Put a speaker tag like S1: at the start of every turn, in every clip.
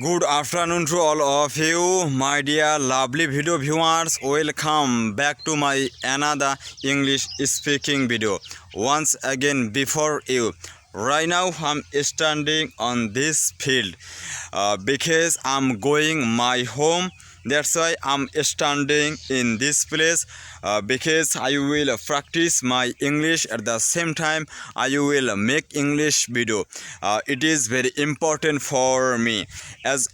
S1: Good afternoon to all of you, my dear lovely video viewers. Welcome back to my another English speaking video. Once again, before you. Right now, I'm standing on this field because I'm going my home. That's why I'm standing in this place because I will practice my English at the same time. I will make English video. It is very important for me. As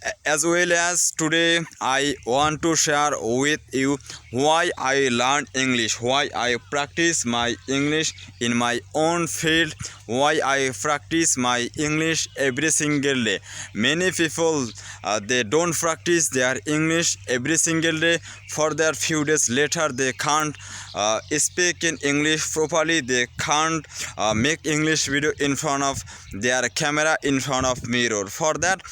S1: well as today, I want to share with you why I learn English, why I practice my English in my own field, why I practice my English every single day. Many people they don't practice their English every single day. For their few days later, they can't speak in English properly. They can't make English video in front of their camera, in front of mirror. For that,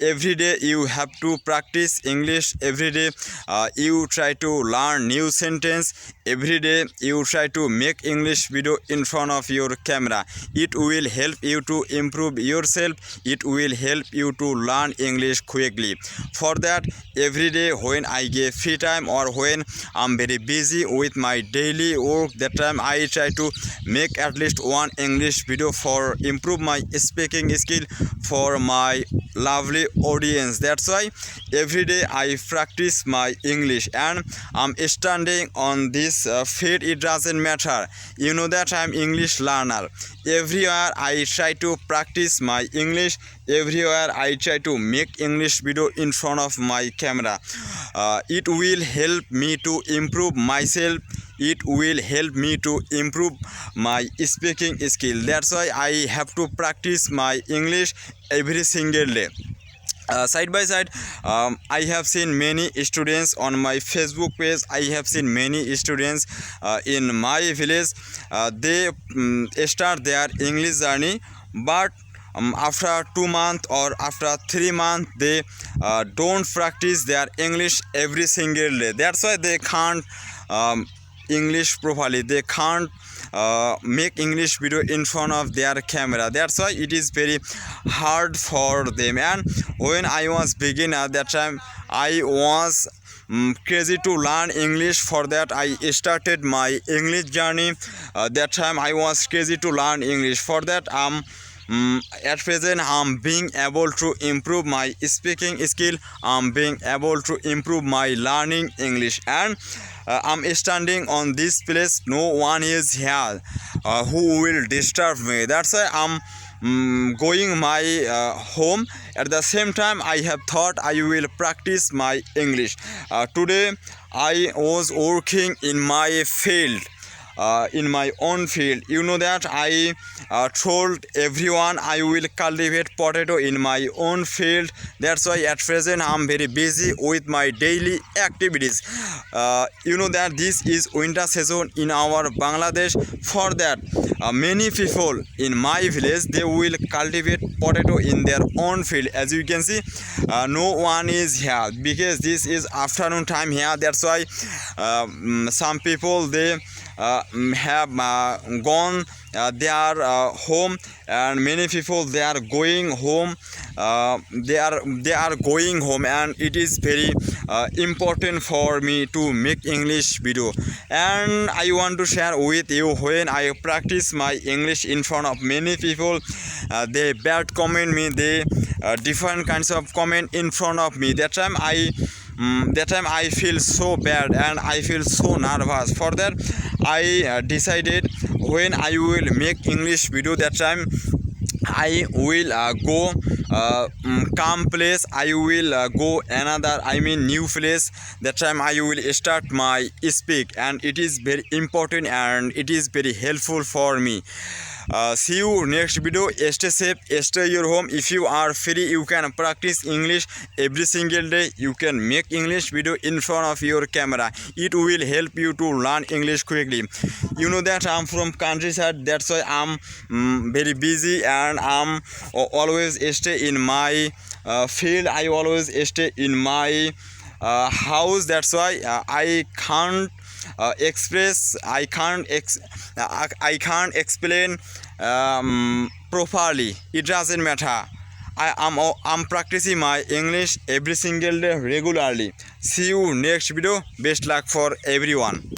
S1: every day you have to practice English. Every day you try to learn new sentence. Every day you try to make English video in front of your camera. It will help you to improve yourself. It will help you to learn English quickly. For that, every day when I get free time or when I'm very busy with my daily work, that time I try to make at least one English video for improve my speaking skill for my lovely audience. That's why every day I practice my English, and I'm standing on this field. It doesn't matter, you know that I'm English learner. Everywhere I try to practice my English. Everywhere I try to make English video in front of my camera. It will help me to improve myself. It will help me to improve my speaking skill. That's why I have to practice my English every single day. Side by side, I have seen many students on my Facebook page. I have seen many students in my village. They start their English journey, but after 2 months or after 3 months, they don't practice their English every single day. That's why they can't English properly. They can't make English video in front of their camera. That's why it is very hard for them. And when I was beginner, that time I was crazy to learn English. For that, I started my English journey. That time I was crazy to learn English. For that, at present I'm being able to improve my speaking skill. I'm being able to improve my learning English, and I'm standing on this place. No one is here who will disturb me. That's why I'm going my home. At the same time, I have thought I will practice my English. Today I was working in my field. In my own field, you know that I told everyone I will cultivate potato in my own field. That's why at present I'm very busy with my daily activities. You know that this is winter season in our Bangladesh. For that, many people in my village, they will cultivate potato in their own field. As you can see, no one is here because this is afternoon time here. That's why some people they have gone their home, and many people they are going home. They are going home, and it is very important for me to make English video. And I want to share with you, when I practice my English in front of many people, they bad comment me, they different kinds of comment in front of me. That time I feel so bad and I feel so nervous. For that, I decided when I will make English video, that time I will go calm place. I will go another, new place. That time I will start my speak, and it is very important and it is very helpful for me. See you next video. Stay safe, stay your home. If you are free, you can practice English every single day. You can make English video in front of your camera. It will help you to learn English quickly. You know that I'm from countryside. That's why I'm very busy, and I'm always stay in my field. I always stay in my house. That's why I can't I can't explain properly. It doesn't matter. I'm practicing my English every single day regularly. See you next video. Best luck for everyone.